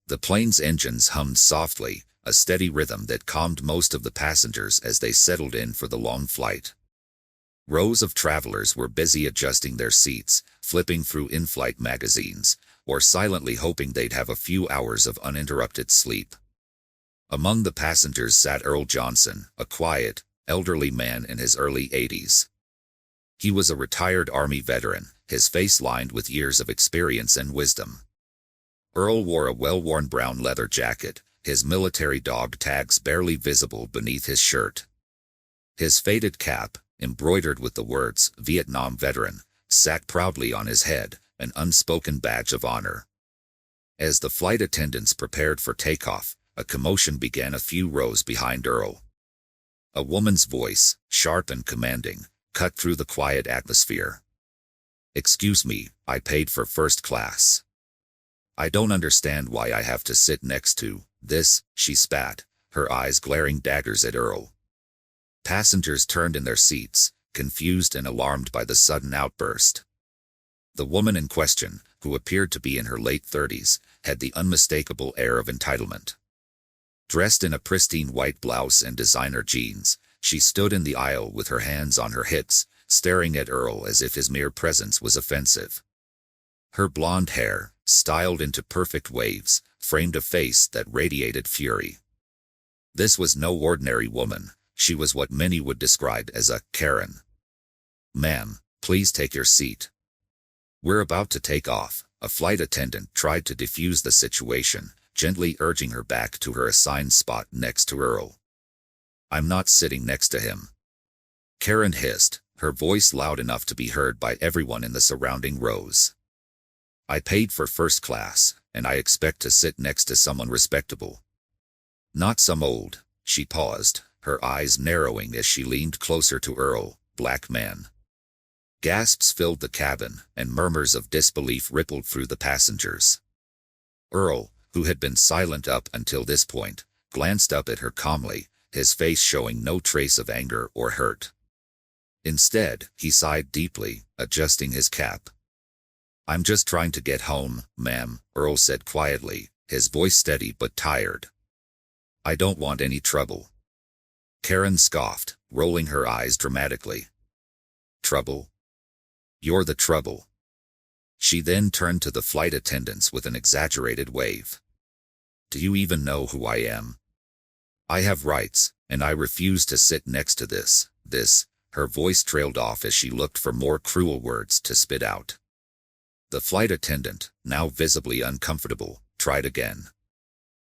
The plane's engines hummed softly, a steady rhythm that calmed most of the passengers as they settled in for the long flight. Rows of travelers were busy adjusting their seats, flipping through in-flight magazines, or silently hoping they'd have a few hours of uninterrupted sleep. Among the passengers sat Earl Johnson, a quiet, elderly man in his early 80s. He was a retired Army veteran, his face lined with years of experience and wisdom. Earl wore a well-worn brown leather jacket, his military dog tags barely visible beneath his shirt. His faded cap, embroidered with the words "Vietnam Veteran," sat proudly on his head, an unspoken badge of honor. As the flight attendants prepared for takeoff, a commotion began a few rows behind Earl. A woman's voice, sharp and commanding, cut through the quiet atmosphere. "Excuse me, I paid for first class. I don't understand why I have to sit next to this," she spat, her eyes glaring daggers at Earl. Passengers turned in their seats, confused and alarmed by the sudden outburst. The woman in question, who appeared to be in her late 30s, had the unmistakable air of entitlement. Dressed in a pristine white blouse and designer jeans, she stood in the aisle with her hands on her hips, staring at Earl as if his mere presence was offensive. Her blonde hair, styled into perfect waves, framed a face that radiated fury. This was no ordinary woman. She was what many would describe as a Karen. "Ma'am, please take your seat. We're about to take off." A flight attendant tried to defuse the situation, gently urging her back to her assigned spot next to Earl. "I'm not sitting next to him," Karen hissed, her voice loud enough to be heard by everyone in the surrounding rows. "I paid for first class, and I expect to sit next to someone respectable. Not some old," she paused, her eyes narrowing as she leaned closer to Earl, "black man." Gasps filled the cabin, and murmurs of disbelief rippled through the passengers. Earl, who had been silent up until this point, glanced up at her calmly, his face showing no trace of anger or hurt. Instead, he sighed deeply, adjusting his cap. "I'm just trying to get home, ma'am," Earl said quietly, his voice steady but tired. "I don't want any trouble." Karen scoffed, rolling her eyes dramatically. "Trouble? You're the trouble." She then turned to the flight attendants with an exaggerated wave. "Do you even know who I am? I have rights, and I refuse to sit next to this. Her voice trailed off as she looked for more cruel words to spit out. The flight attendant, now visibly uncomfortable, tried again.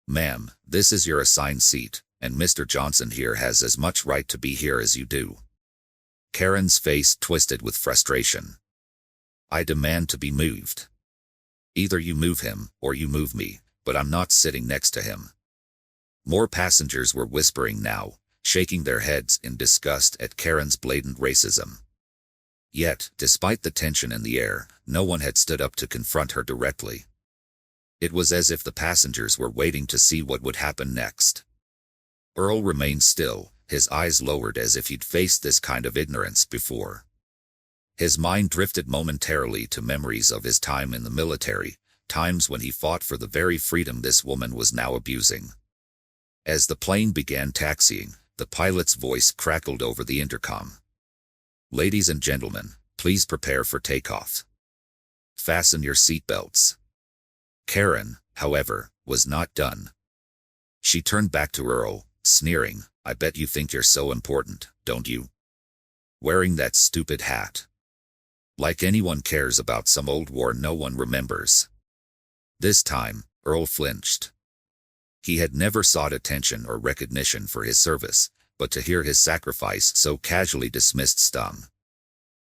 "Ma'am, this is your assigned seat, and Mr. Johnson here has as much right to be here as you do." Karen's face twisted with frustration. "I demand to be moved. Either you move him, or you move me, but I'm not sitting next to him." More passengers were whispering now, shaking their heads in disgust at Karen's blatant racism. Yet, despite the tension in the air, no one had stood up to confront her directly. It was as if the passengers were waiting to see what would happen next. Earl remained still, his eyes lowered as if he'd faced this kind of ignorance before. His mind drifted momentarily to memories of his time in the military, times when he fought for the very freedom this woman was now abusing. As the plane began taxiing, the pilot's voice crackled over the intercom. "Ladies and gentlemen, please prepare for takeoff. Fasten your seatbelts." Karen, however, was not done. She turned back to Earl, sneering, "I bet you think you're so important, don't you? Wearing that stupid hat. Like anyone cares about some old war no one remembers." This time, Earl flinched. He had never sought attention or recognition for his service, but to hear his sacrifice so casually dismissed stung.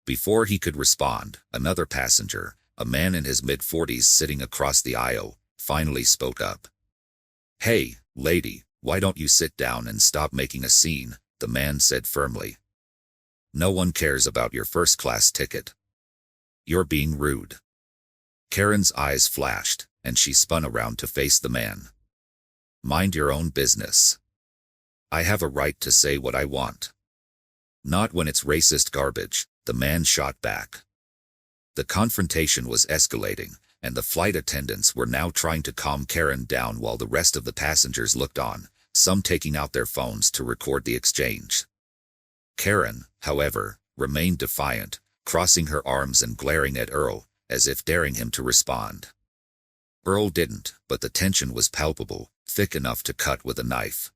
Before he could respond, another passenger, a man in his mid-40s sitting across the aisle, finally spoke up. "Hey, lady, why don't you sit down and stop making a scene?" the man said firmly. "No one cares about your first-class ticket. You're being rude." Karen's eyes flashed, and she spun around to face the man. "Mind your own business. I have a right to say what I want." "Not when it's racist garbage," the man shot back. The confrontation was escalating, and the flight attendants were now trying to calm Karen down while the rest of the passengers looked on, some taking out their phones to record the exchange. Karen, however, remained defiant, crossing her arms and glaring at Earl, as if daring him to respond. Earl didn't, but the tension was palpable, thick enough to cut with a knife.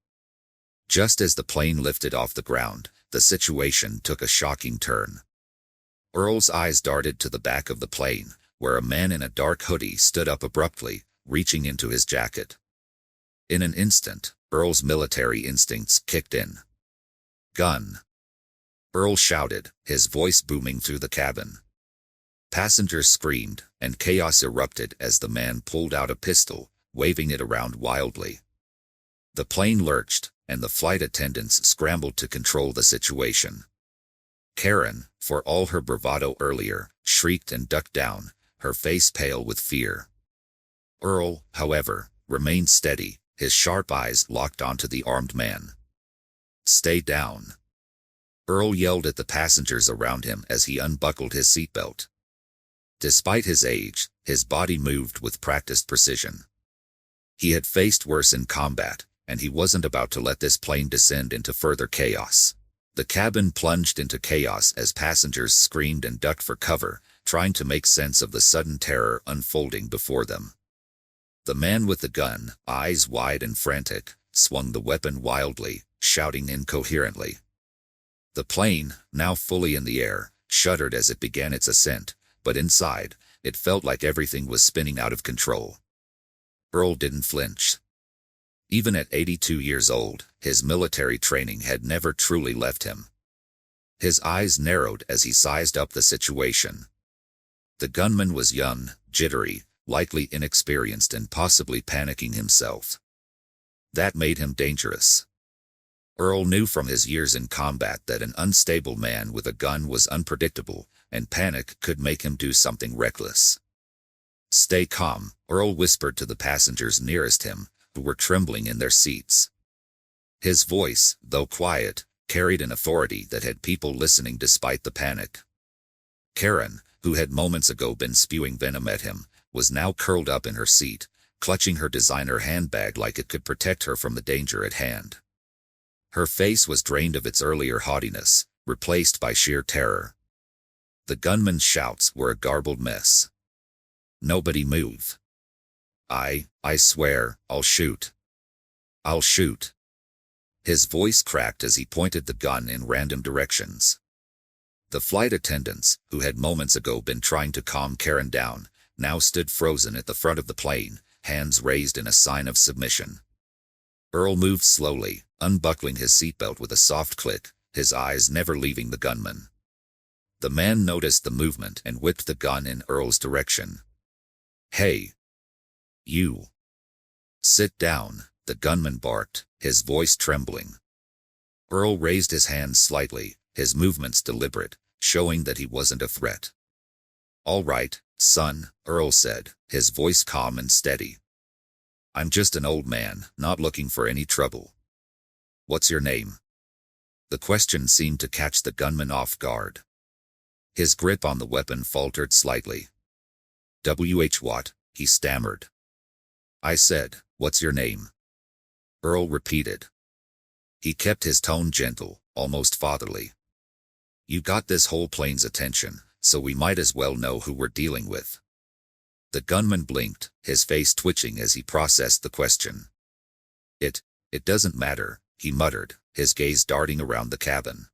Just as the plane lifted off the ground, the situation took a shocking turn. Earl's eyes darted to the back of the plane, where a man in a dark hoodie stood up abruptly, reaching into his jacket. In an instant, Earl's military instincts kicked in. "Gun!" Earl shouted, his voice booming through the cabin. Passengers screamed, and chaos erupted as the man pulled out a pistol, waving it around wildly. The plane lurched, and the flight attendants scrambled to control the situation. Karen, for all her bravado earlier, shrieked and ducked down, her face pale with fear. Earl, however, remained steady, his sharp eyes locked onto the armed man. "Stay down!" Earl yelled at the passengers around him as he unbuckled his seatbelt. Despite his age, his body moved with practiced precision. He had faced worse in combat, and he wasn't about to let this plane descend into further chaos. The cabin plunged into chaos as passengers screamed and ducked for cover, trying to make sense of the sudden terror unfolding before them. The man with the gun, eyes wide and frantic, swung the weapon wildly, shouting incoherently. The plane, now fully in the air, shuddered as it began its ascent, but inside, it felt like everything was spinning out of control. Earl didn't flinch. Even at 82 years old, his military training had never truly left him. His eyes narrowed as he sized up the situation. The gunman was young, jittery, likely inexperienced and possibly panicking himself. That made him dangerous. Earl knew from his years in combat that an unstable man with a gun was unpredictable, and panic could make him do something reckless. "Stay calm," Earl whispered to the passengers nearest him, who were trembling in their seats. His voice, though quiet, carried an authority that had people listening despite the panic. Karen, who had moments ago been spewing venom at him, was now curled up in her seat, clutching her designer handbag like it could protect her from the danger at hand. Her face was drained of its earlier haughtiness, replaced by sheer terror. The gunman's shouts were a garbled mess. "Nobody move. I swear, I'll shoot. I'll shoot." His voice cracked as he pointed the gun in random directions. The flight attendants, who had moments ago been trying to calm Karen down, now stood frozen at the front of the plane, hands raised in a sign of submission. Earl moved slowly, unbuckling his seatbelt with a soft click, his eyes never leaving the gunman. The man noticed the movement and whipped the gun in Earl's direction. "Hey! You! Sit down," the gunman barked, his voice trembling. Earl raised his hands slightly, his movements deliberate, showing that he wasn't a threat. "All right, son," Earl said, his voice calm and steady. "I'm just an old man, not looking for any trouble. What's your name?" The question seemed to catch the gunman off guard. His grip on the weapon faltered slightly. "W.H. Watt," he stammered. "I said, what's your name?" Earl repeated. He kept his tone gentle, almost fatherly. "You got this whole plane's attention, so we might as well know who we're dealing with." The gunman blinked, his face twitching as he processed the question. It doesn't matter," he muttered, his gaze darting around the cabin.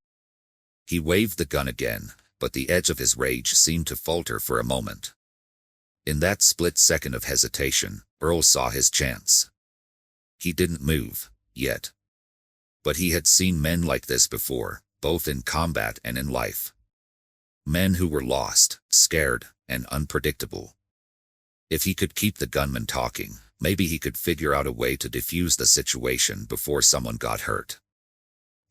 He waved the gun again, but the edge of his rage seemed to falter for a moment. In that split second of hesitation, Earl saw his chance. He didn't move, yet. But he had seen men like this before, both in combat and in life. Men who were lost, scared, and unpredictable. If he could keep the gunman talking, maybe he could figure out a way to defuse the situation before someone got hurt.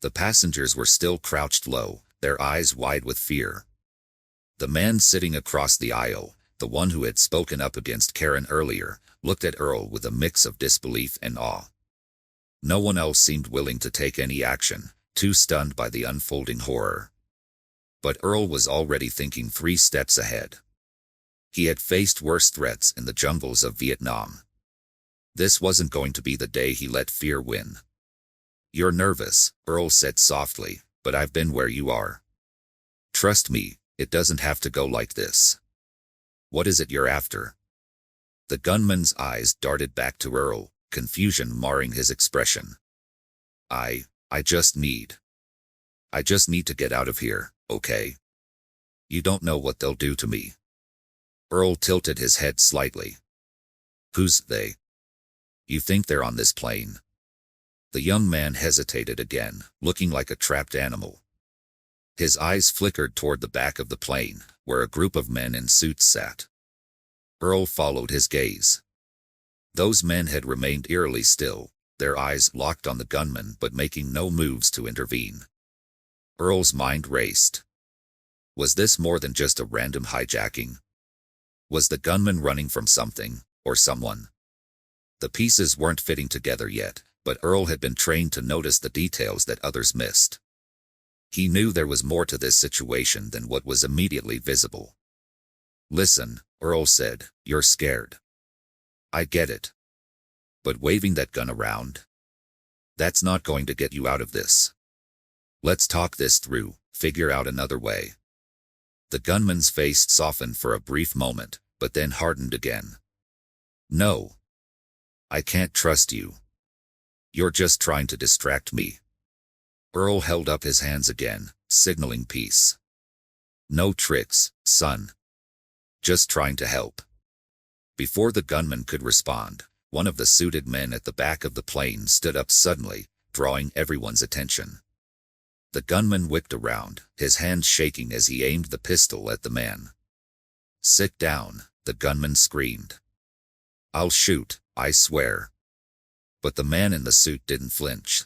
The passengers were still crouched low, their eyes wide with fear. The man sitting across the aisle, the one who had spoken up against Karen earlier, looked at Earl with a mix of disbelief and awe. No one else seemed willing to take any action, too stunned by the unfolding horror. But Earl was already thinking 3 steps ahead. He had faced worse threats in the jungles of Vietnam. This wasn't going to be the day he let fear win. "You're nervous," Earl said softly, "but I've been where you are. Trust me, it doesn't have to go like this." "What is it you're after?" The gunman's eyes darted back to Earl, confusion marring his expression. I just need to get out of here, okay? You don't know what they'll do to me." Earl tilted his head slightly. "Who's they? You think they're on this plane?" The young man hesitated again, looking like a trapped animal. His eyes flickered toward the back of the plane, where a group of men in suits sat. Earl followed his gaze. Those men had remained eerily still, their eyes locked on the gunman but making no moves to intervene. Earl's mind raced. Was this more than just a random hijacking? Was the gunman running from something, or someone? The pieces weren't fitting together yet, but Earl had been trained to notice the details that others missed. He knew there was more to this situation than what was immediately visible. "Listen," Earl said, "you're scared. I get it. But waving that gun around, that's not going to get you out of this. Let's talk this through, figure out another way." The gunman's face softened for a brief moment, but then hardened again. "No. I can't trust you. You're just trying to distract me." Earl held up his hands again, signaling peace. "No tricks, son. Just trying to help." Before the gunman could respond, one of the suited men at the back of the plane stood up suddenly, drawing everyone's attention. The gunman whipped around, his hands shaking as he aimed the pistol at the man. "Sit down," the gunman screamed. "I'll shoot, I swear." But the man in the suit didn't flinch.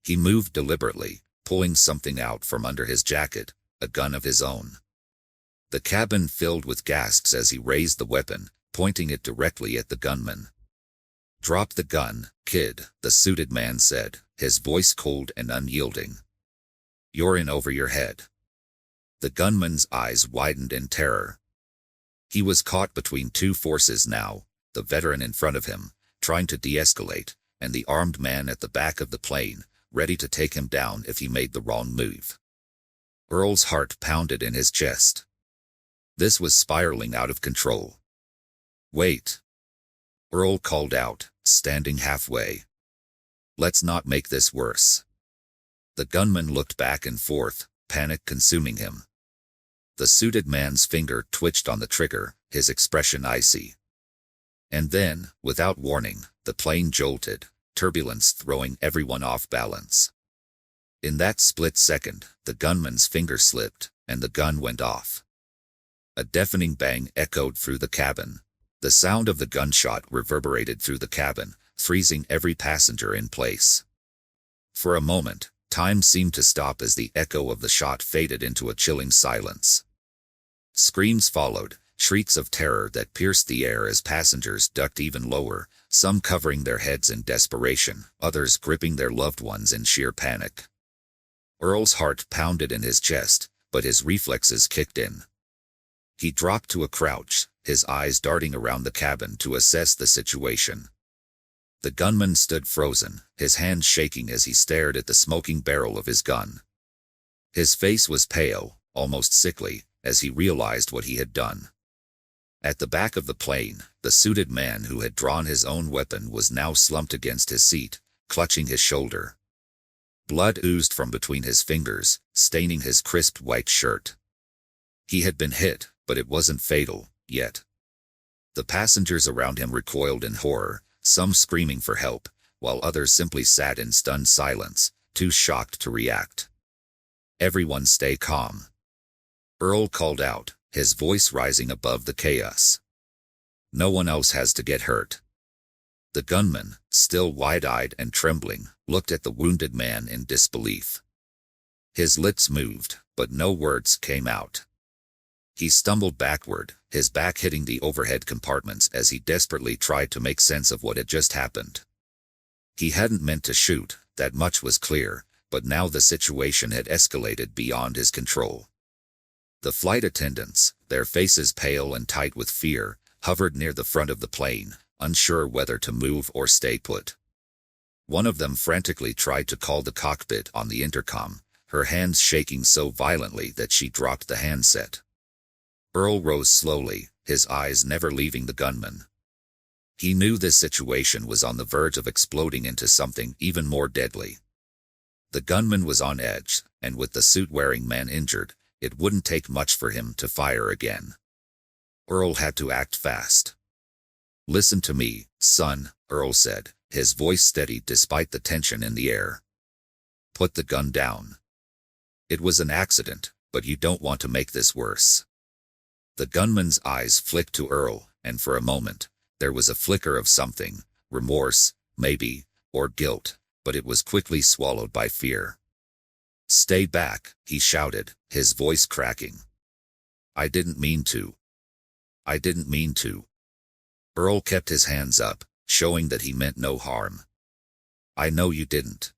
He moved deliberately, pulling something out from under his jacket, a gun of his own. The cabin filled with gasps as he raised the weapon, pointing it directly at the gunman. "Drop the gun, kid," the suited man said, his voice cold and unyielding. "You're in over your head." The gunman's eyes widened in terror. He was caught between two forces now, the veteran in front of him, trying to de-escalate, and the armed man at the back of the plane, ready to take him down if he made the wrong move. Earl's heart pounded in his chest. This was spiraling out of control. "Wait," Earl called out, standing halfway. "Let's not make this worse." The gunman looked back and forth, panic consuming him. The suited man's finger twitched on the trigger, his expression icy. And then, without warning, the plane jolted, turbulence throwing everyone off balance. In that split second, the gunman's finger slipped, and the gun went off. A deafening bang echoed through the cabin. The sound of the gunshot reverberated through the cabin, freezing every passenger in place. For a moment, time seemed to stop as the echo of the shot faded into a chilling silence. Screams followed, shrieks of terror that pierced the air as passengers ducked even lower, some covering their heads in desperation, others gripping their loved ones in sheer panic. Earl's heart pounded in his chest, but his reflexes kicked in. He dropped to a crouch, his eyes darting around the cabin to assess the situation. The gunman stood frozen, his hands shaking as he stared at the smoking barrel of his gun. His face was pale, almost sickly, as he realized what he had done. At the back of the plane, the suited man who had drawn his own weapon was now slumped against his seat, clutching his shoulder. Blood oozed from between his fingers, staining his crisp white shirt. He had been hit, but it wasn't fatal, yet. The passengers around him recoiled in horror, some screaming for help, while others simply sat in stunned silence, too shocked to react. "Everyone stay calm," Earl called out, his voice rising above the chaos. "No one else has to get hurt." The gunman, still wide-eyed and trembling, looked at the wounded man in disbelief. His lips moved, but no words came out. He stumbled backward, his back hitting the overhead compartments as he desperately tried to make sense of what had just happened. He hadn't meant to shoot, that much was clear, but now the situation had escalated beyond his control. The flight attendants, their faces pale and tight with fear, hovered near the front of the plane, unsure whether to move or stay put. One of them frantically tried to call the cockpit on the intercom, her hands shaking so violently that she dropped the handset. Earl rose slowly, his eyes never leaving the gunman. He knew this situation was on the verge of exploding into something even more deadly. The gunman was on edge, and with the suit-wearing man injured, it wouldn't take much for him to fire again. Earl had to act fast. "Listen to me, son," Earl said, his voice steady despite the tension in the air. "Put the gun down. It was an accident, but you don't want to make this worse." The gunman's eyes flicked to Earl, and for a moment, there was a flicker of something, remorse, maybe, or guilt, but it was quickly swallowed by fear. "Stay back," he shouted, his voice cracking. "I didn't mean to. I didn't mean to." Earl kept his hands up, showing that he meant no harm. "I know you didn't.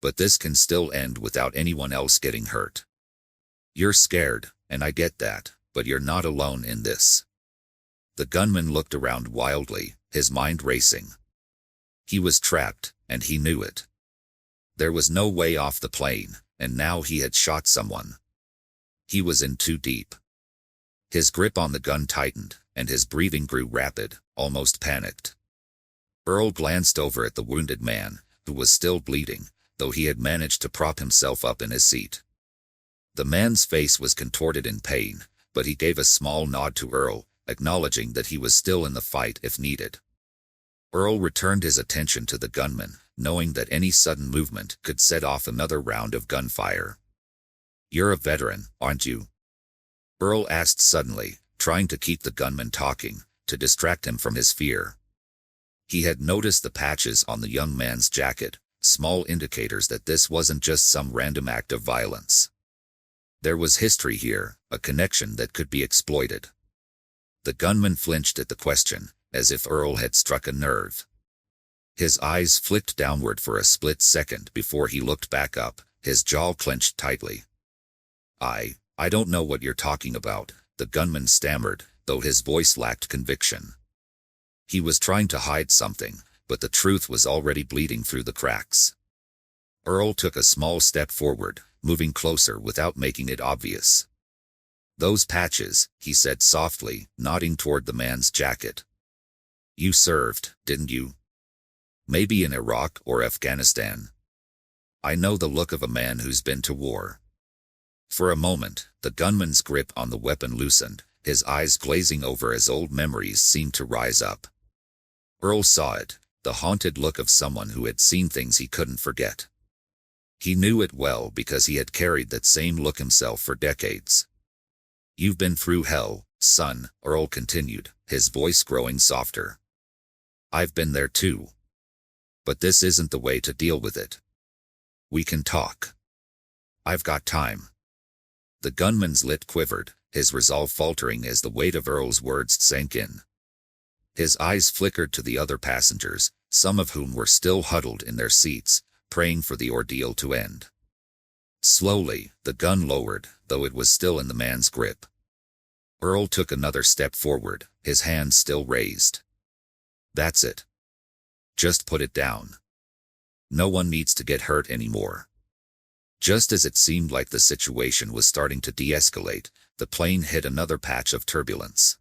But this can still end without anyone else getting hurt. You're scared, and I get that, but you're not alone in this." The gunman looked around wildly, his mind racing. He was trapped, and he knew it. There was no way off the plane, and now he had shot someone. He was in too deep. His grip on the gun tightened, and his breathing grew rapid, almost panicked. Earl glanced over at the wounded man, who was still bleeding, though he had managed to prop himself up in his seat. The man's face was contorted in pain, but he gave a small nod to Earl, acknowledging that he was still in the fight if needed. Earl returned his attention to the gunman, knowing that any sudden movement could set off another round of gunfire. "You're a veteran, aren't you?" Earl asked suddenly, trying to keep the gunman talking, to distract him from his fear. He had noticed the patches on the young man's jacket, small indicators that this wasn't just some random act of violence. There was history here, a connection that could be exploited. The gunman flinched at the question, as if Earl had struck a nerve. His eyes flicked downward for a split second before he looked back up, his jaw clenched tightly. I don't know what you're talking about," the gunman stammered, though his voice lacked conviction. He was trying to hide something, but the truth was already bleeding through the cracks. Earl took a small step forward, moving closer without making it obvious. "Those patches," he said softly, nodding toward the man's jacket. "You served, didn't you? Maybe in Iraq or Afghanistan. I know the look of a man who's been to war." For a moment, the gunman's grip on the weapon loosened, his eyes glazing over as old memories seemed to rise up. Earl saw it, the haunted look of someone who had seen things he couldn't forget. He knew it well because he had carried that same look himself for decades. "You've been through hell, son," Earl continued, his voice growing softer. "I've been there too. But this isn't the way to deal with it. We can talk. I've got time." The gunman's lip quivered, his resolve faltering as the weight of Earl's words sank in. His eyes flickered to the other passengers, some of whom were still huddled in their seats, praying for the ordeal to end. Slowly, the gun lowered, though it was still in the man's grip. Earl took another step forward, his hand still raised. "That's it. Just put it down. No one needs to get hurt anymore." Just as it seemed like the situation was starting to de-escalate, the plane hit another patch of turbulence.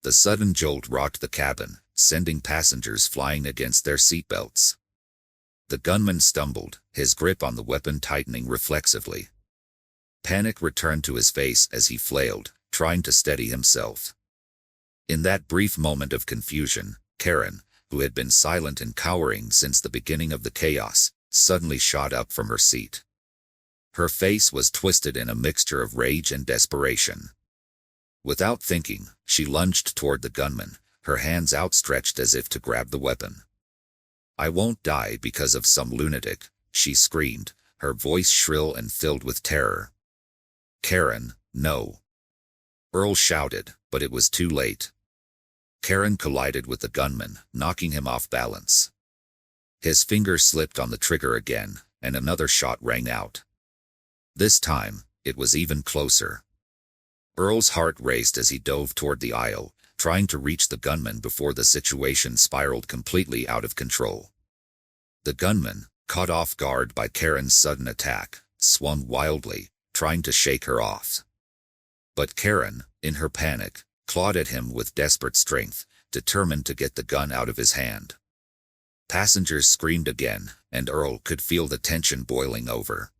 The sudden jolt rocked the cabin, sending passengers flying against their seatbelts. The gunman stumbled, his grip on the weapon tightening reflexively. Panic returned to his face as he flailed, trying to steady himself. In that brief moment of confusion, Karen, who had been silent and cowering since the beginning of the chaos, suddenly shot up from her seat. Her face was twisted in a mixture of rage and desperation. Without thinking, she lunged toward the gunman, her hands outstretched as if to grab the weapon. "I won't die because of some lunatic," she screamed, her voice shrill and filled with terror. "Karen, no!" Earl shouted, but it was too late. Karen collided with the gunman, knocking him off balance. His finger slipped on the trigger again, and another shot rang out. This time, it was even closer. Earl's heart raced as he dove toward the aisle, trying to reach the gunman before the situation spiraled completely out of control. The gunman, caught off guard by Karen's sudden attack, swung wildly, trying to shake her off. But Karen, in her panic, clawed at him with desperate strength, determined to get the gun out of his hand. Passengers screamed again, and Earl could feel the tension boiling over.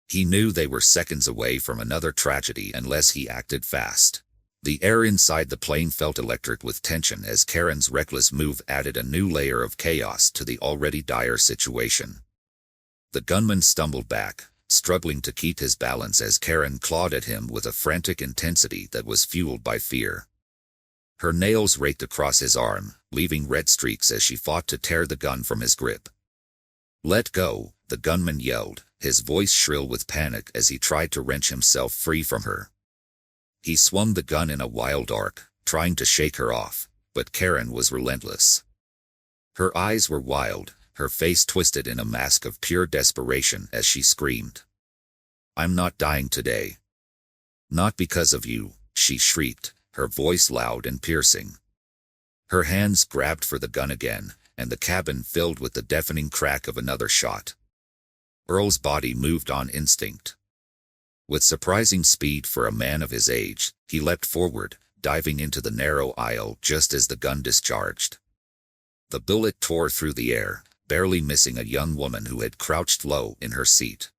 He knew they were seconds away from another tragedy unless he acted fast. The air inside the plane felt electric with tension as Karen's reckless move added a new layer of chaos to the already dire situation. The gunman stumbled back, struggling to keep his balance as Karen clawed at him with a frantic intensity that was fueled by fear. Her nails raked across his arm, leaving red streaks as she fought to tear the gun from his grip. "Let go," the gunman yelled, his voice shrill with panic as he tried to wrench himself free from her. He swung the gun in a wild arc, trying to shake her off, but Karen was relentless. Her eyes were wild, her face twisted in a mask of pure desperation as she screamed. "I'm not dying today. Not because of you," she shrieked, her voice loud and piercing. Her hands grabbed for the gun again, and the cabin filled with the deafening crack of another shot. Earl's body moved on instinct. With surprising speed for a man of his age, he leapt forward, diving into the narrow aisle just as the gun discharged. The bullet tore through the air, barely missing a young woman who had crouched low in her seat.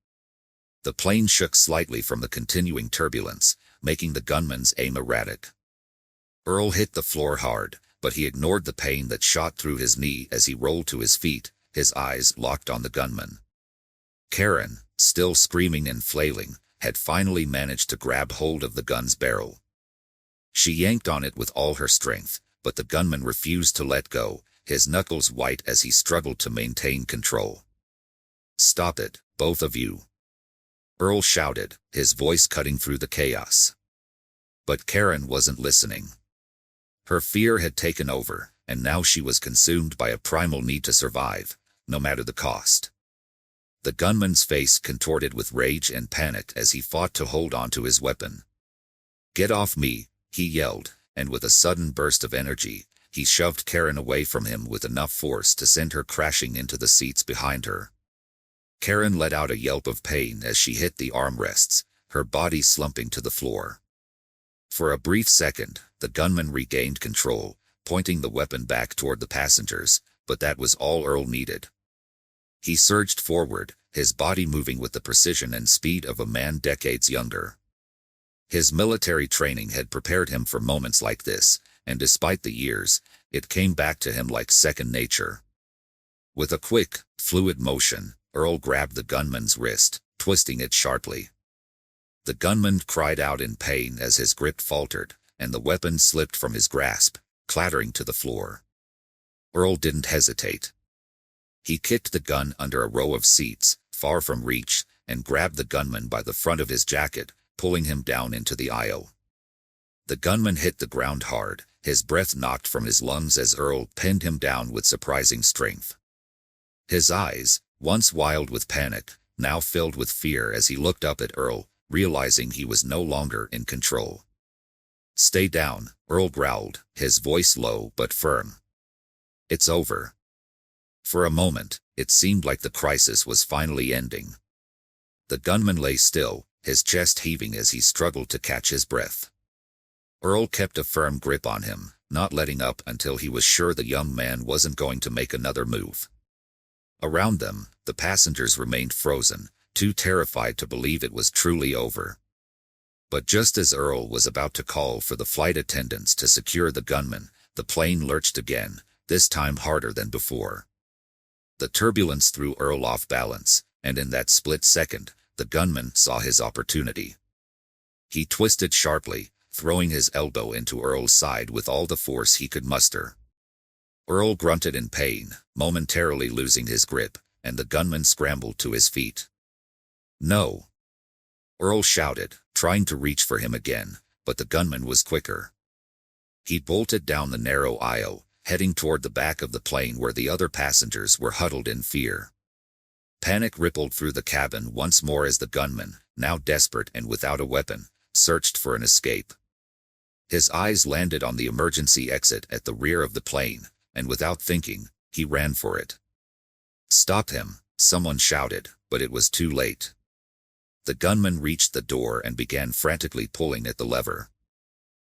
The plane shook slightly from the continuing turbulence, making the gunman's aim erratic. Earl hit the floor hard, but he ignored the pain that shot through his knee as he rolled to his feet, his eyes locked on the gunman. Karen, still screaming and flailing, had finally managed to grab hold of the gun's barrel. She yanked on it with all her strength, but the gunman refused to let go, his knuckles white as he struggled to maintain control. "Stop it, both of you," Earl shouted, his voice cutting through the chaos. But Karen wasn't listening. Her fear had taken over, and now she was consumed by a primal need to survive, no matter the cost. The gunman's face contorted with rage and panic as he fought to hold on to his weapon. "Get off me," he yelled, and with a sudden burst of energy, he shoved Karen away from him with enough force to send her crashing into the seats behind her. Karen let out a yelp of pain as she hit the armrests, her body slumping to the floor. For a brief second, the gunman regained control, pointing the weapon back toward the passengers, but that was all Earl needed. He surged forward, his body moving with the precision and speed of a man decades younger. His military training had prepared him for moments like this, and despite the years, it came back to him like second nature. With a quick, fluid motion, Earl grabbed the gunman's wrist, twisting it sharply. The gunman cried out in pain as his grip faltered, and the weapon slipped from his grasp, clattering to the floor. Earl didn't hesitate. He kicked the gun under a row of seats, far from reach, and grabbed the gunman by the front of his jacket, pulling him down into the aisle. The gunman hit the ground hard, his breath knocked from his lungs as Earl pinned him down with surprising strength. His eyes, once wild with panic, now filled with fear as he looked up at Earl, realizing he was no longer in control. "Stay down," Earl growled, his voice low but firm. "It's over." For a moment, it seemed like the crisis was finally ending. The gunman lay still, his chest heaving as he struggled to catch his breath. Earl kept a firm grip on him, not letting up until he was sure the young man wasn't going to make another move. Around them, the passengers remained frozen, too terrified to believe it was truly over. But just as Earl was about to call for the flight attendants to secure the gunman, the plane lurched again, this time harder than before. The turbulence threw Earl off balance, and in that split second, the gunman saw his opportunity. He twisted sharply, throwing his elbow into Earl's side with all the force he could muster. Earl grunted in pain, momentarily losing his grip, and the gunman scrambled to his feet. "No!" Earl shouted, trying to reach for him again, but the gunman was quicker. He bolted down the narrow aisle, heading toward the back of the plane where the other passengers were huddled in fear. Panic rippled through the cabin once more as the gunman, now desperate and without a weapon, searched for an escape. His eyes landed on the emergency exit at the rear of the plane, and without thinking, he ran for it. "Stop him," someone shouted, but it was too late. The gunman reached the door and began frantically pulling at the lever.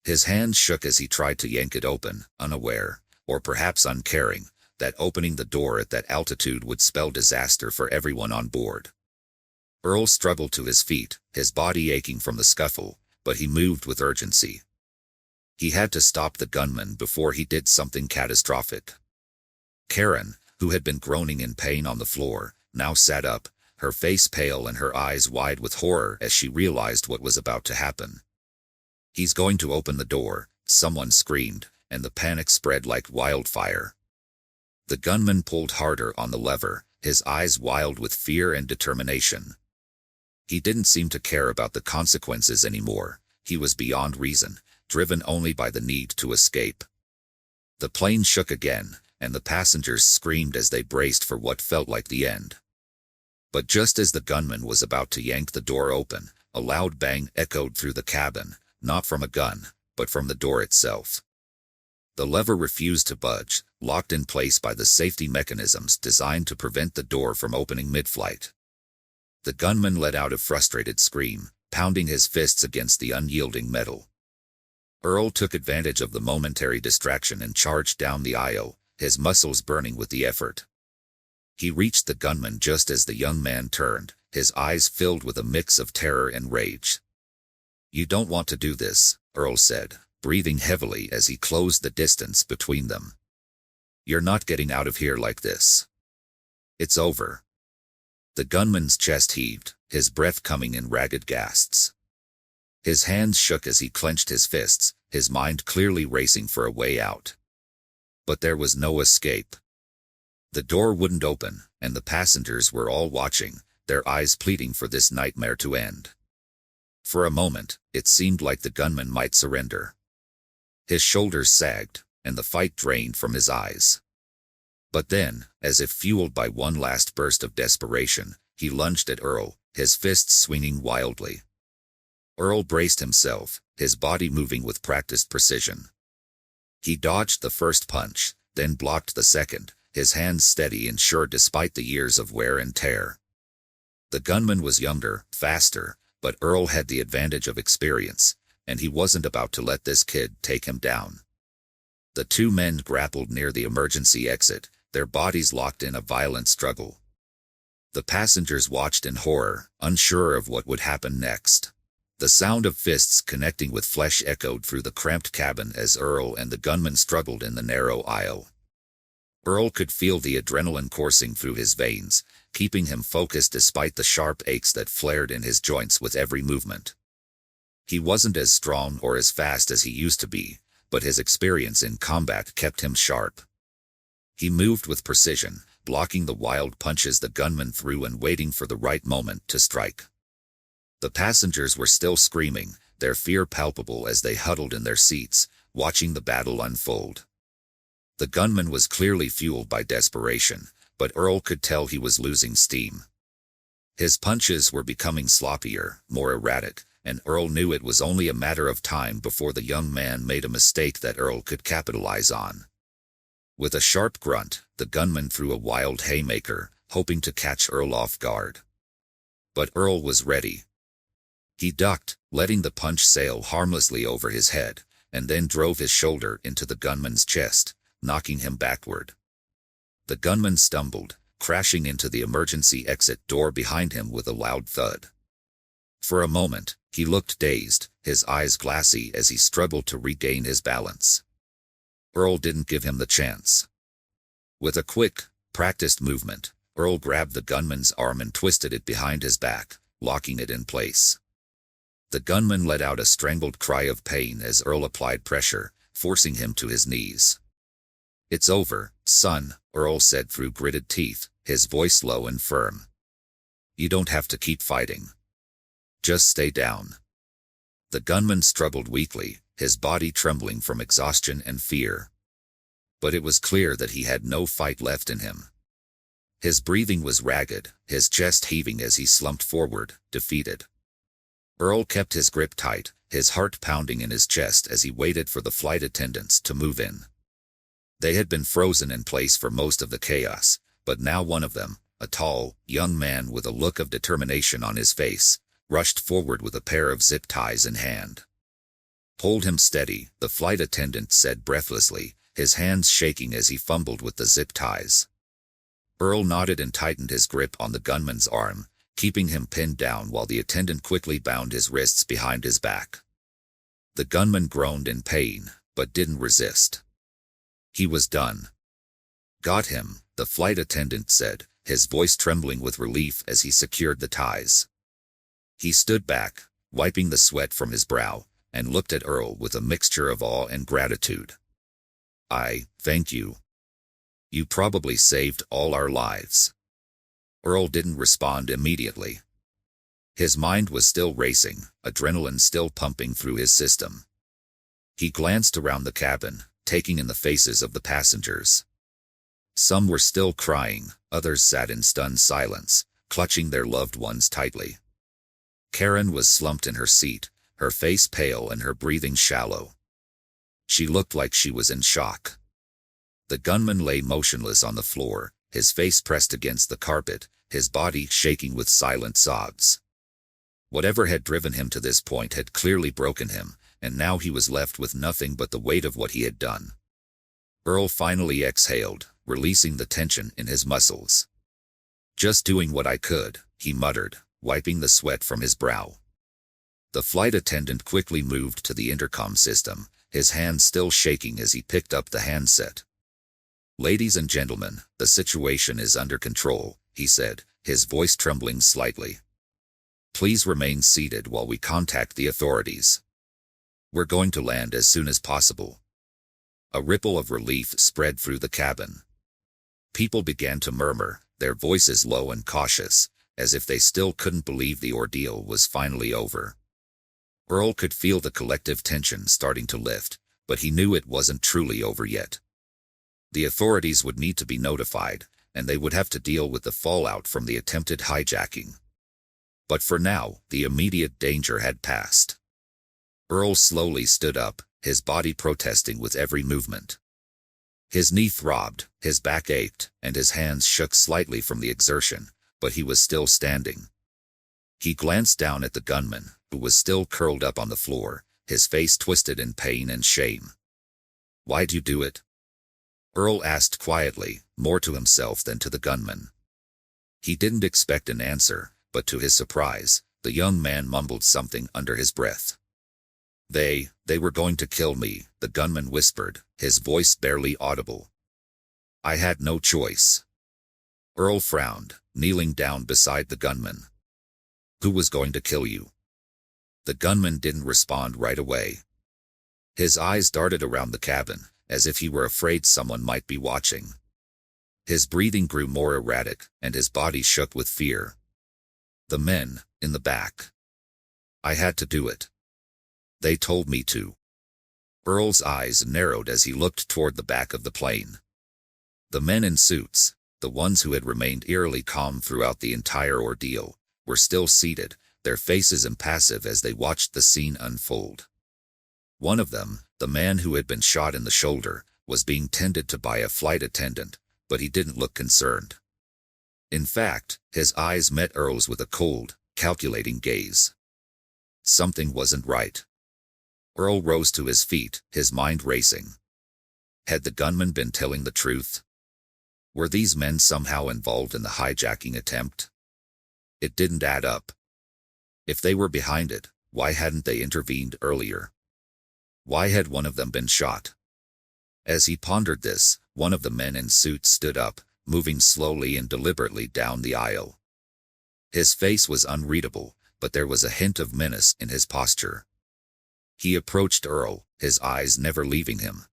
His hands shook as he tried to yank it open, unaware, or perhaps uncaring, that opening the door at that altitude would spell disaster for everyone on board. Earl struggled to his feet, his body aching from the scuffle, but he moved with urgency. He had to stop the gunman before he did something catastrophic. Karen, who had been groaning in pain on the floor, now sat up, her face pale and her eyes wide with horror as she realized what was about to happen. "He's going to open the door," someone screamed, and the panic spread like wildfire. The gunman pulled harder on the lever, his eyes wild with fear and determination. He didn't seem to care about the consequences anymore. He was beyond reason, driven only by the need to escape. The plane shook again, and the passengers screamed as they braced for what felt like the end. But just as the gunman was about to yank the door open, a loud bang echoed through the cabin, not from a gun, but from the door itself. The lever refused to budge, locked in place by the safety mechanisms designed to prevent the door from opening mid-flight. The gunman let out a frustrated scream, pounding his fists against the unyielding metal. Earl took advantage of the momentary distraction and charged down the aisle, his muscles burning with the effort. He reached the gunman just as the young man turned, his eyes filled with a mix of terror and rage. "You don't want to do this," Earl said, breathing heavily as he closed the distance between them. "You're not getting out of here like this. It's over." The gunman's chest heaved, his breath coming in ragged gasps. His hands shook as he clenched his fists, his mind clearly racing for a way out. But there was no escape. The door wouldn't open, and the passengers were all watching, their eyes pleading for this nightmare to end. For a moment, it seemed like the gunman might surrender. His shoulders sagged, and the fight drained from his eyes. But then, as if fueled by one last burst of desperation, he lunged at Earl, his fists swinging wildly. Earl braced himself, his body moving with practiced precision. He dodged the first punch, then blocked the second, his hands steady and sure despite the years of wear and tear. The gunman was younger, faster, but Earl had the advantage of experience, and he wasn't about to let this kid take him down. The two men grappled near the emergency exit, their bodies locked in a violent struggle. The passengers watched in horror, unsure of what would happen next. The sound of fists connecting with flesh echoed through the cramped cabin as Earl and the gunman struggled in the narrow aisle. Earl could feel the adrenaline coursing through his veins, keeping him focused despite the sharp aches that flared in his joints with every movement. He wasn't as strong or as fast as he used to be, but his experience in combat kept him sharp. He moved with precision, blocking the wild punches the gunman threw and waiting for the right moment to strike. The passengers were still screaming, their fear palpable as they huddled in their seats, watching the battle unfold. The gunman was clearly fueled by desperation, but Earl could tell he was losing steam. His punches were becoming sloppier, more erratic, and Earl knew it was only a matter of time before the young man made a mistake that Earl could capitalize on. With a sharp grunt, the gunman threw a wild haymaker, hoping to catch Earl off guard. But Earl was ready. He ducked, letting the punch sail harmlessly over his head, and then drove his shoulder into the gunman's chest, knocking him backward. The gunman stumbled, crashing into the emergency exit door behind him with a loud thud. For a moment, he looked dazed, his eyes glassy as he struggled to regain his balance. Earl didn't give him the chance. With a quick, practiced movement, Earl grabbed the gunman's arm and twisted it behind his back, locking it in place. The gunman let out a strangled cry of pain as Earl applied pressure, forcing him to his knees. "It's over, son," Earl said through gritted teeth, his voice low and firm. "You don't have to keep fighting. Just stay down." The gunman struggled weakly, his body trembling from exhaustion and fear. But it was clear that he had no fight left in him. His breathing was ragged, his chest heaving as he slumped forward, defeated. Earl kept his grip tight, his heart pounding in his chest as he waited for the flight attendants to move in. They had been frozen in place for most of the chaos, but now one of them, a tall, young man with a look of determination on his face, rushed forward with a pair of zip ties in hand. "Hold him steady," the flight attendant said breathlessly, his hands shaking as he fumbled with the zip ties. Earl nodded and tightened his grip on the gunman's arm, keeping him pinned down while the attendant quickly bound his wrists behind his back. The gunman groaned in pain, but didn't resist. He was done. "Got him," the flight attendant said, his voice trembling with relief as he secured the ties. He stood back, wiping the sweat from his brow, and looked at Earl with a mixture of awe and gratitude. Thank you. You probably saved all our lives." Earl didn't respond immediately. His mind was still racing, adrenaline still pumping through his system. He glanced around the cabin, taking in the faces of the passengers. Some were still crying, others sat in stunned silence, clutching their loved ones tightly. Karen was slumped in her seat, her face pale and her breathing shallow. She looked like she was in shock. The gunman lay motionless on the floor, his face pressed against the carpet, his body shaking with silent sobs. Whatever had driven him to this point had clearly broken him, and now he was left with nothing but the weight of what he had done. Earl finally exhaled, releasing the tension in his muscles. "Just doing what I could," he muttered, wiping the sweat from his brow. The flight attendant quickly moved to the intercom system, his hands still shaking as he picked up the handset. "Ladies and gentlemen, the situation is under control," he said, his voice trembling slightly. "Please remain seated while we contact the authorities. We're going to land as soon as possible." A ripple of relief spread through the cabin. People began to murmur, their voices low and cautious, as if they still couldn't believe the ordeal was finally over. Earl could feel the collective tension starting to lift, but he knew it wasn't truly over yet. The authorities would need to be notified, and they would have to deal with the fallout from the attempted hijacking. But for now, the immediate danger had passed. Earl slowly stood up, his body protesting with every movement. His knee throbbed, his back ached, and his hands shook slightly from the exertion, but he was still standing. He glanced down at the gunman, who was still curled up on the floor, his face twisted in pain and shame. "Why'd you do it?" Earl asked quietly, more to himself than to the gunman. He didn't expect an answer, but to his surprise, the young man mumbled something under his breath. They were going to kill me," the gunman whispered, his voice barely audible. "I had no choice." Earl frowned, kneeling down beside the gunman. "Who was going to kill you?" The gunman didn't respond right away. His eyes darted around the cabin, as if he were afraid someone might be watching. His breathing grew more erratic, and his body shook with fear. "The men, in the back. I had to do it. They told me to." Earl's eyes narrowed as he looked toward the back of the plane. The men in suits, the ones who had remained eerily calm throughout the entire ordeal, were still seated, their faces impassive as they watched the scene unfold. One of them, the man who had been shot in the shoulder, was being tended to by a flight attendant, but he didn't look concerned. In fact, his eyes met Earl's with a cold, calculating gaze. Something wasn't right. Earl rose to his feet, his mind racing. Had the gunman been telling the truth? Were these men somehow involved in the hijacking attempt? It didn't add up. If they were behind it, why hadn't they intervened earlier? Why had one of them been shot? As he pondered this, one of the men in suits stood up, moving slowly and deliberately down the aisle. His face was unreadable, but there was a hint of menace in his posture. He approached Earl, his eyes never leaving him.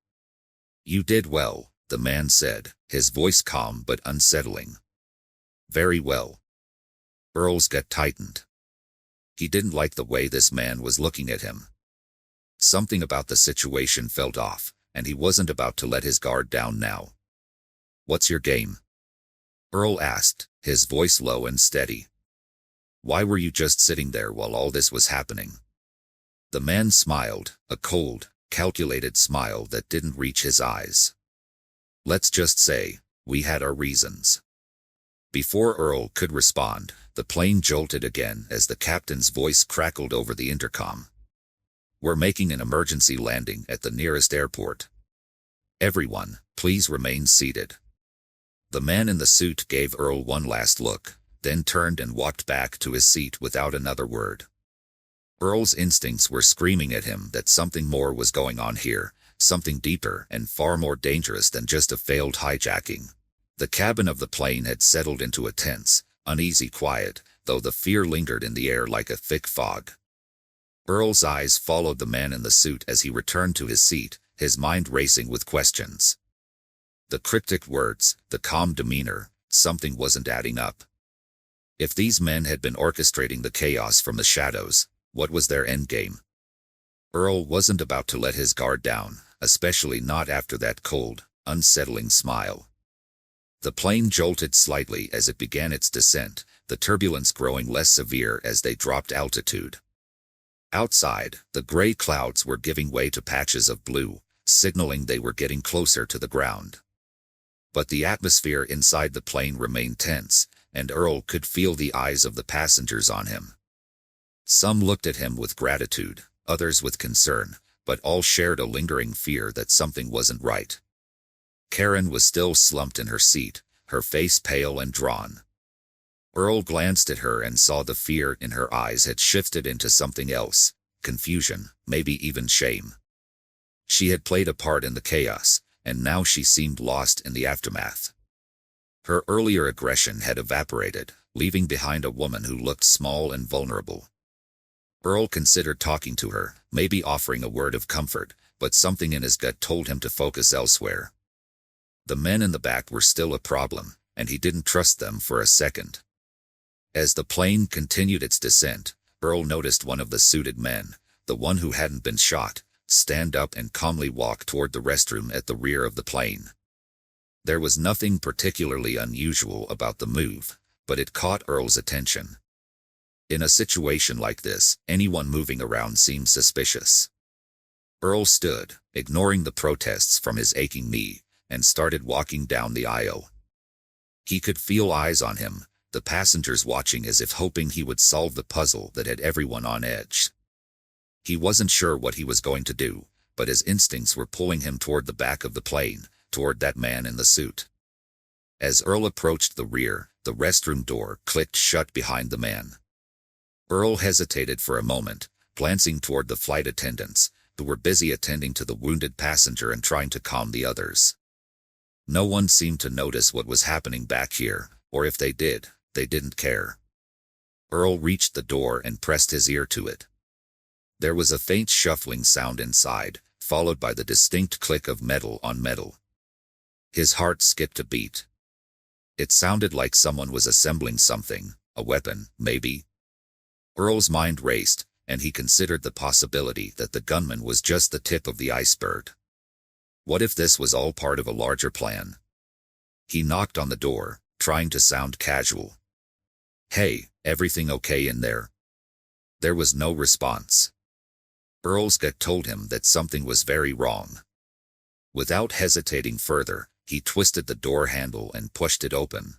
"You did well," the man said, his voice calm but unsettling. "Very well." Earl's gut tightened. He didn't like the way this man was looking at him. Something about the situation felt off, and he wasn't about to let his guard down now. "What's your game?" Earl asked, his voice low and steady. Why were you just sitting there while all this was happening?" The man smiled, a cold, calculated smile that didn't reach his eyes. "Let's just say, we had our reasons." Before Earl could respond, the plane jolted again as the captain's voice crackled over the intercom. "We're making an emergency landing at the nearest airport. Everyone, please remain seated." The man in the suit gave Earl one last look, then turned and walked back to his seat without another word. Earl's instincts were screaming at him that something more was going on here, something deeper and far more dangerous than just a failed hijacking. The cabin of the plane had settled into a tense, uneasy quiet, though the fear lingered in the air like a thick fog. Earl's eyes followed the man in the suit as he returned to his seat, his mind racing with questions. The cryptic words, the calm demeanor, something wasn't adding up. If these men had been orchestrating the chaos from the shadows, what was their endgame? Earl wasn't about to let his guard down, especially not after that cold, unsettling smile. The plane jolted slightly as it began its descent, the turbulence growing less severe as they dropped altitude. Outside, the gray clouds were giving way to patches of blue, signaling they were getting closer to the ground. But the atmosphere inside the plane remained tense, and Earl could feel the eyes of the passengers on him. Some looked at him with gratitude, others with concern, but all shared a lingering fear that something wasn't right. Karen was still slumped in her seat, her face pale and drawn. Earl glanced at her and saw the fear in her eyes had shifted into something else, confusion, maybe even shame. She had played a part in the chaos, and now she seemed lost in the aftermath. Her earlier aggression had evaporated, leaving behind a woman who looked small and vulnerable. Earl considered talking to her, maybe offering a word of comfort, but something in his gut told him to focus elsewhere. The men in the back were still a problem, and he didn't trust them for a second. As the plane continued its descent, Earl noticed one of the suited men, the one who hadn't been shot, stand up and calmly walk toward the restroom at the rear of the plane. There was nothing particularly unusual about the move, but it caught Earl's attention. In a situation like this, anyone moving around seemed suspicious. Earl stood, ignoring the protests from his aching knee, and started walking down the aisle. He could feel eyes on him, the passengers watching as if hoping he would solve the puzzle that had everyone on edge. He wasn't sure what he was going to do, but his instincts were pulling him toward the back of the plane, toward that man in the suit. As Earl approached the rear, the restroom door clicked shut behind the man. Earl hesitated for a moment, glancing toward the flight attendants, who were busy attending to the wounded passenger and trying to calm the others. No one seemed to notice what was happening back here, or if they did, they didn't care. Earl reached the door and pressed his ear to it. There was a faint shuffling sound inside, followed by the distinct click of metal on metal. His heart skipped a beat. It sounded like someone was assembling something, a weapon, maybe. Earl's mind raced, and he considered the possibility that the gunman was just the tip of the iceberg. What if this was all part of a larger plan? He knocked on the door, trying to sound casual. "Hey, everything okay in there?" There was no response. Earl's gut told him that something was very wrong. Without hesitating further, he twisted the door handle and pushed it open.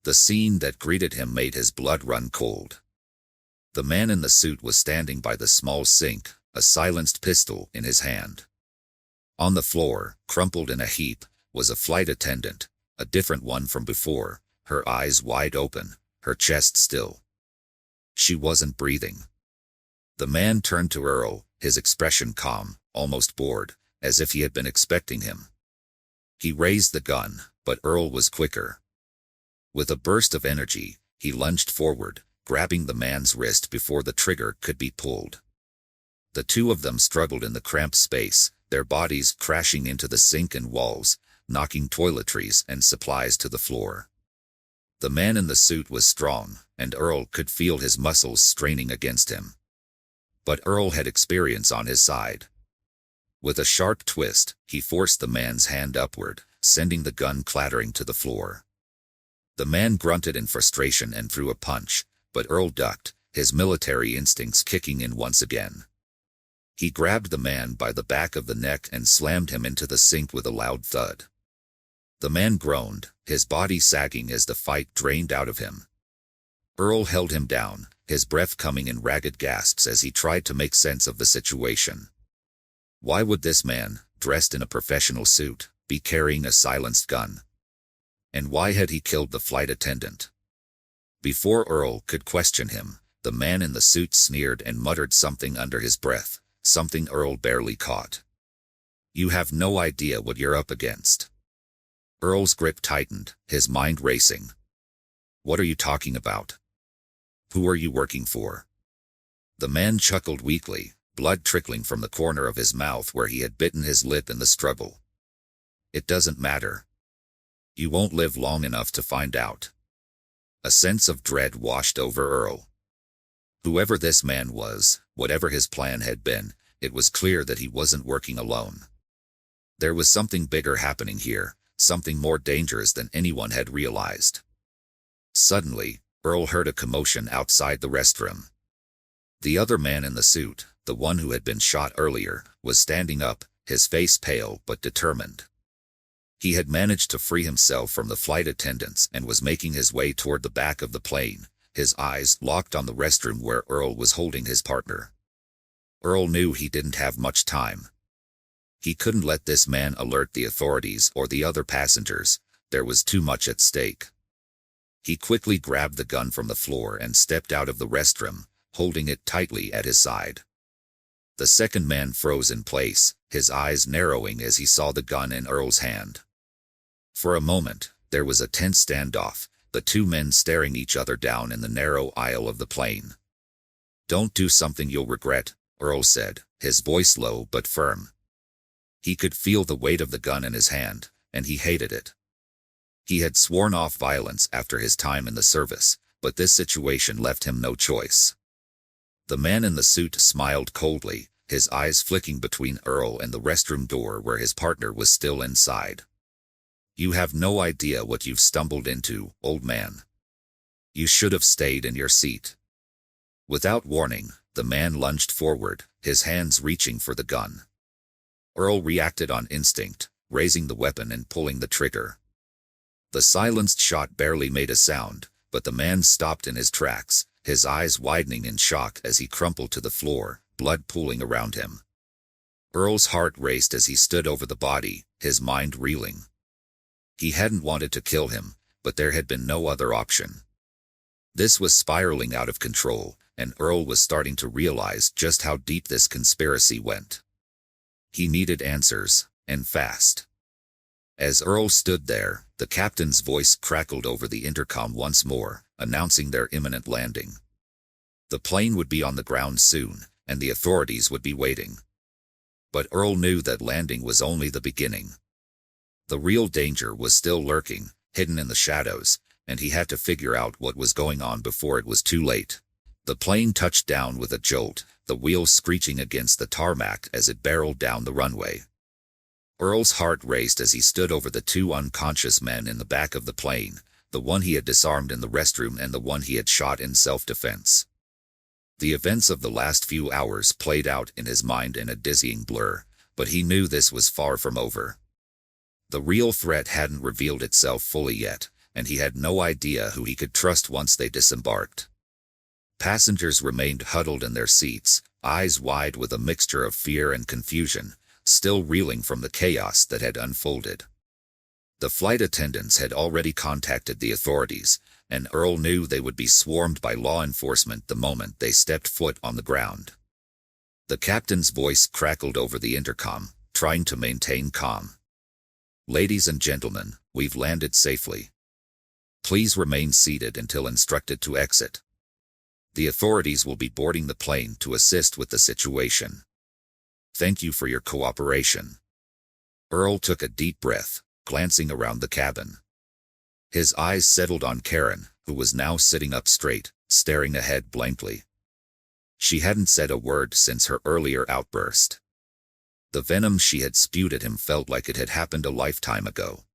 The scene that greeted him made his blood run cold. The man in the suit was standing by the small sink, a silenced pistol in his hand. On the floor, crumpled in a heap, was a flight attendant, a different one from before, her eyes wide open, her chest still. She wasn't breathing. The man turned to Earl, his expression calm, almost bored, as if he had been expecting him. He raised the gun, but Earl was quicker. With a burst of energy, he lunged forward, grabbing the man's wrist before the trigger could be pulled. The two of them struggled in the cramped space, their bodies crashing into the sink and walls, knocking toiletries and supplies to the floor. The man in the suit was strong, and Earl could feel his muscles straining against him. But Earl had experience on his side. With a sharp twist, he forced the man's hand upward, sending the gun clattering to the floor. The man grunted in frustration and threw a punch, but Earl ducked, his military instincts kicking in once again. He grabbed the man by the back of the neck and slammed him into the sink with a loud thud. The man groaned, his body sagging as the fight drained out of him. Earl held him down, his breath coming in ragged gasps as he tried to make sense of the situation. Why would this man, dressed in a professional suit, be carrying a silenced gun? And why had he killed the flight attendant? Before Earl could question him, the man in the suit sneered and muttered something under his breath, something Earl barely caught. "You have no idea what you're up against." Earl's grip tightened, his mind racing. "What are you talking about? Who are you working for?" The man chuckled weakly, blood trickling from the corner of his mouth where he had bitten his lip in the struggle. "It doesn't matter. You won't live long enough to find out." A sense of dread washed over Earl. Whoever this man was, whatever his plan had been, it was clear that he wasn't working alone. There was something bigger happening here, something more dangerous than anyone had realized. Suddenly, Earl heard a commotion outside the restroom. The other man in the suit, the one who had been shot earlier, was standing up, his face pale but determined. He had managed to free himself from the flight attendants and was making his way toward the back of the plane, his eyes locked on the restroom where Earl was holding his partner. Earl knew he didn't have much time. He couldn't let this man alert the authorities or the other passengers. There was too much at stake. He quickly grabbed the gun from the floor and stepped out of the restroom, holding it tightly at his side. The second man froze in place, his eyes narrowing as he saw the gun in Earl's hand. For a moment, there was a tense standoff, the two men staring each other down in the narrow aisle of the plane. "Don't do something you'll regret," Earl said, his voice low but firm. He could feel the weight of the gun in his hand, and he hated it. He had sworn off violence after his time in the service, but this situation left him no choice. The man in the suit smiled coldly, his eyes flicking between Earl and the restroom door where his partner was still inside. "You have no idea what you've stumbled into, old man. You should have stayed in your seat." Without warning, the man lunged forward, his hands reaching for the gun. Earl reacted on instinct, raising the weapon and pulling the trigger. The silenced shot barely made a sound, but the man stopped in his tracks, his eyes widening in shock as he crumpled to the floor, blood pooling around him. Earl's heart raced as he stood over the body, his mind reeling. He hadn't wanted to kill him, but there had been no other option. This was spiraling out of control, and Earl was starting to realize just how deep this conspiracy went. He needed answers, and fast. As Earl stood there, the captain's voice crackled over the intercom once more, announcing their imminent landing. The plane would be on the ground soon, and the authorities would be waiting. But Earl knew that landing was only the beginning. The real danger was still lurking, hidden in the shadows, and he had to figure out what was going on before it was too late. The plane touched down with a jolt, the wheels screeching against the tarmac as it barreled down the runway. Earl's heart raced as he stood over the two unconscious men in the back of the plane, the one he had disarmed in the restroom and the one he had shot in self-defense. The events of the last few hours played out in his mind in a dizzying blur, but he knew this was far from over. The real threat hadn't revealed itself fully yet, and he had no idea who he could trust once they disembarked. Passengers remained huddled in their seats, eyes wide with a mixture of fear and confusion, still reeling from the chaos that had unfolded. The flight attendants had already contacted the authorities, and Earl knew they would be swarmed by law enforcement the moment they stepped foot on the ground. The captain's voice crackled over the intercom, trying to maintain calm. "Ladies and gentlemen, we've landed safely. Please remain seated until instructed to exit. The authorities will be boarding the plane to assist with the situation. Thank you for your cooperation." Earl took a deep breath, glancing around the cabin. His eyes settled on Karen, who was now sitting up straight, staring ahead blankly. She hadn't said a word since her earlier outburst. The venom she had spewed at him felt like it had happened a lifetime ago.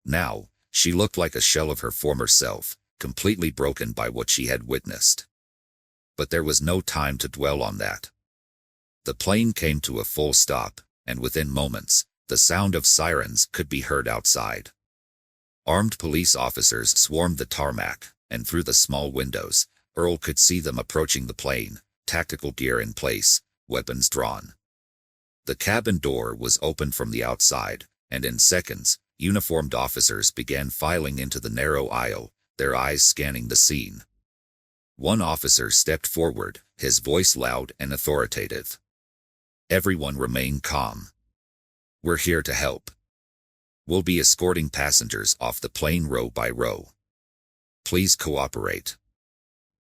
Now, she looked like a shell of her former self, completely broken by what she had witnessed. But there was no time to dwell on that. The plane came to a full stop, and within moments, the sound of sirens could be heard outside. Armed police officers swarmed the tarmac, and through the small windows, Earl could see them approaching the plane, tactical gear in place, weapons drawn. The cabin door was opened from the outside, and in seconds, uniformed officers began filing into the narrow aisle, their eyes scanning the scene. One officer stepped forward, his voice loud and authoritative. "Everyone remain calm. We're here to help. We'll be escorting passengers off the plane row by row. Please cooperate."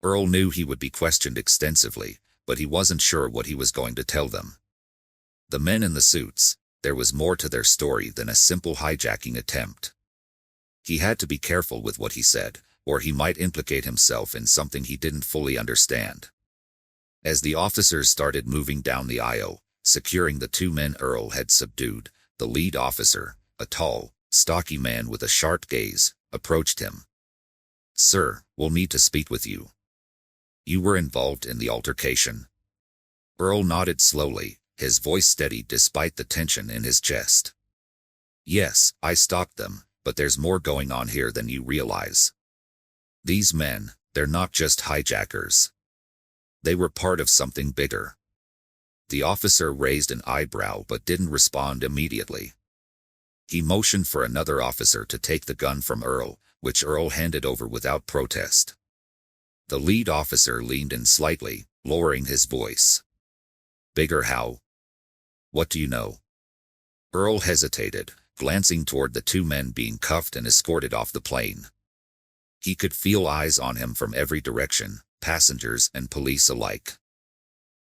Earl knew he would be questioned extensively, but he wasn't sure what he was going to tell them. The men in the suits, there was more to their story than a simple hijacking attempt. He had to be careful with what he said, or he might implicate himself in something he didn't fully understand. As the officers started moving down the aisle, securing the two men Earl had subdued, the lead officer, a tall, stocky man with a sharp gaze, approached him. "Sir, we'll need to speak with you. You were involved in the altercation." Earl nodded slowly, his voice steady despite the tension in his chest. "Yes, I stopped them, but there's more going on here than you realize. These men, they're not just hijackers. They were part of something bigger." The officer raised an eyebrow but didn't respond immediately. He motioned for another officer to take the gun from Earl, which Earl handed over without protest. The lead officer leaned in slightly, lowering his voice. "Bigger how? What do you know?" Earl hesitated, glancing toward the two men being cuffed and escorted off the plane. He could feel eyes on him from every direction, passengers and police alike.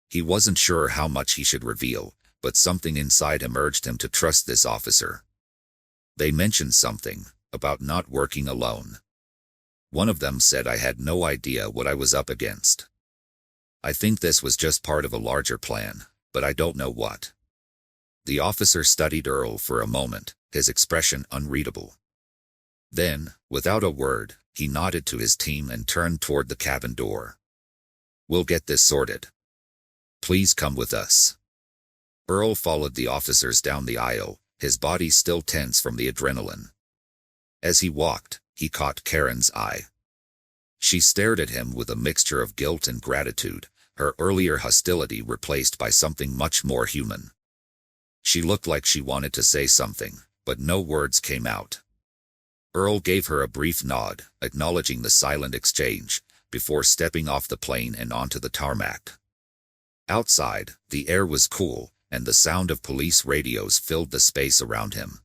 He wasn't sure how much he should reveal, but something inside him urged him to trust this officer. They mentioned something about not working alone. One of them said I had no idea what I was up against. I think this was just part of a larger plan, but I don't know what. The officer studied Earl for a moment, his expression unreadable. Then, without a word, he nodded to his team and turned toward the cabin door. "We'll get this sorted. Please come with us." Earl followed the officers down the aisle, his body still tense from the adrenaline. As he walked, he caught Karen's eye. She stared at him with a mixture of guilt and gratitude, her earlier hostility replaced by something much more human. She looked like she wanted to say something, but no words came out. Earl gave her a brief nod, acknowledging the silent exchange, before stepping off the plane and onto the tarmac. Outside, the air was cool, and the sound of police radios filled the space around him.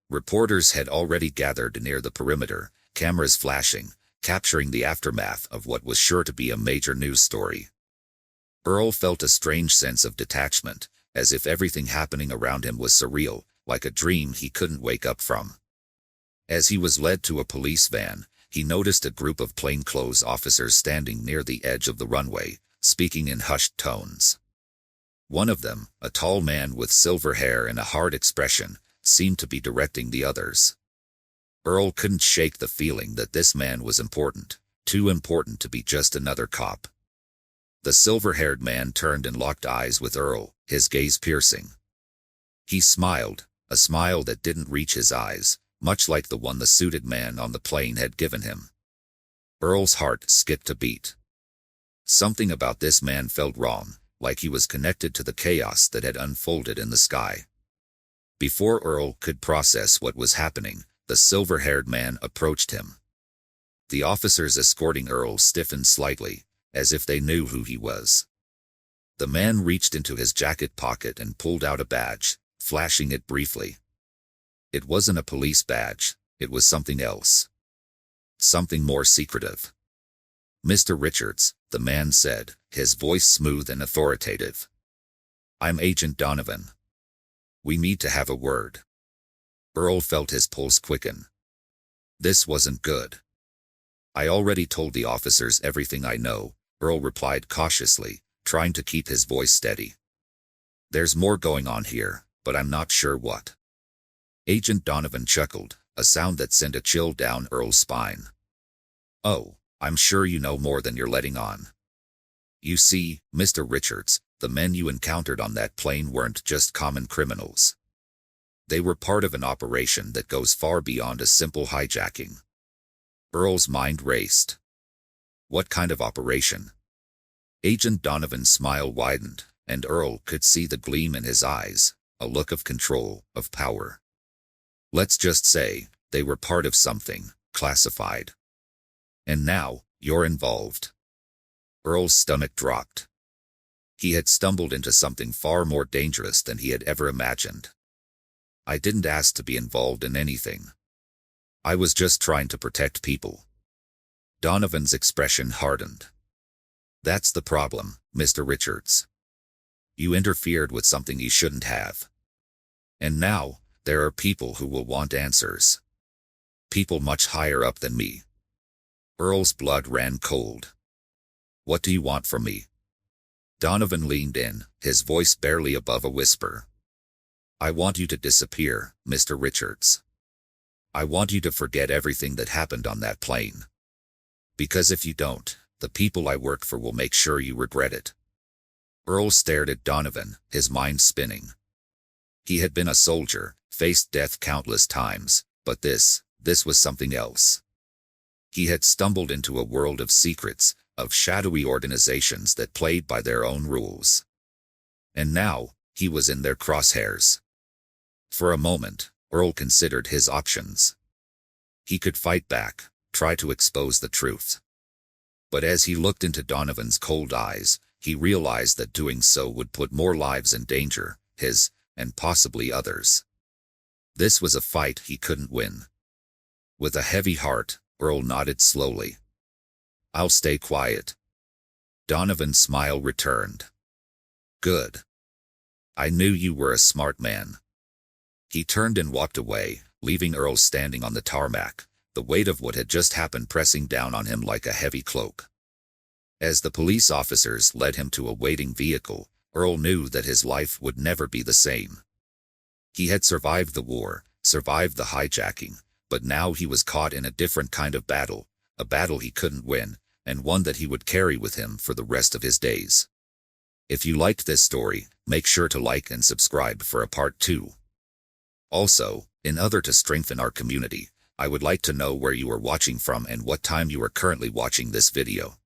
Reporters had already gathered near the perimeter, cameras flashing, capturing the aftermath of what was sure to be a major news story. Earl felt a strange sense of detachment, as if everything happening around him was surreal, like a dream he couldn't wake up from. As he was led to a police van, he noticed a group of plainclothes officers standing near the edge of the runway, speaking in hushed tones. One of them, a tall man with silver hair and a hard expression, seemed to be directing the others. Earl couldn't shake the feeling that this man was important, too important to be just another cop. The silver-haired man turned and locked eyes with Earl, his gaze piercing. He smiled, a smile that didn't reach his eyes, much like the one the suited man on the plane had given him. Earl's heart skipped a beat. Something about this man felt wrong, like he was connected to the chaos that had unfolded in the sky. Before Earl could process what was happening, the silver-haired man approached him. The officers escorting Earl stiffened slightly, as if they knew who he was. The man reached into his jacket pocket and pulled out a badge, flashing it briefly. It wasn't a police badge, it was something else. Something more secretive. "Mr. Richards," the man said, his voice smooth and authoritative. "I'm Agent Donovan. We need to have a word." Earl felt his pulse quicken. This wasn't good. "I already told the officers everything I know," Earl replied cautiously, trying to keep his voice steady. "There's more going on here, but I'm not sure what." Agent Donovan chuckled, a sound that sent a chill down Earl's spine. Oh, I'm sure you know more than you're letting on. You see, Mr. Richards, the men you encountered on that plane weren't just common criminals. They were part of an operation that goes far beyond a simple hijacking. Earl's mind raced. What kind of operation? Agent Donovan's smile widened, and Earl could see the gleam in his eyes, a look of control, of power. Let's just say, they were part of something, classified. And now, you're involved. Earl's stomach dropped. He had stumbled into something far more dangerous than he had ever imagined. I didn't ask to be involved in anything. I was just trying to protect people. Donovan's expression hardened. That's the problem, Mr. Richards. You interfered with something you shouldn't have. And now, there are people who will want answers. People much higher up than me. Earl's blood ran cold. What do you want from me? Donovan leaned in, his voice barely above a whisper. I want you to disappear, Mr. Richards. I want you to forget everything that happened on that plane. Because if you don't, the people I work for will make sure you regret it. Earl stared at Donovan, his mind spinning. He had been a soldier, faced death countless times, but this was something else. He had stumbled into a world of secrets, of shadowy organizations that played by their own rules. And now, he was in their crosshairs. For a moment, Earl considered his options. He could fight back, try to expose the truth. But as he looked into Donovan's cold eyes, he realized that doing so would put more lives in danger, his, and possibly others. This was a fight he couldn't win. With a heavy heart, Earl nodded slowly. I'll stay quiet. Donovan's smile returned. Good. I knew you were a smart man. He turned and walked away, leaving Earl standing on the tarmac, the weight of what had just happened pressing down on him like a heavy cloak. As the police officers led him to a waiting vehicle, Earl knew that his life would never be the same. He had survived the war, survived the hijacking, but now he was caught in a different kind of battle, a battle he couldn't win, and one that he would carry with him for the rest of his days. If you liked this story, make sure to like and subscribe for a part 2. Also, in order to strengthen our community, I would like to know where you are watching from and what time you are currently watching this video.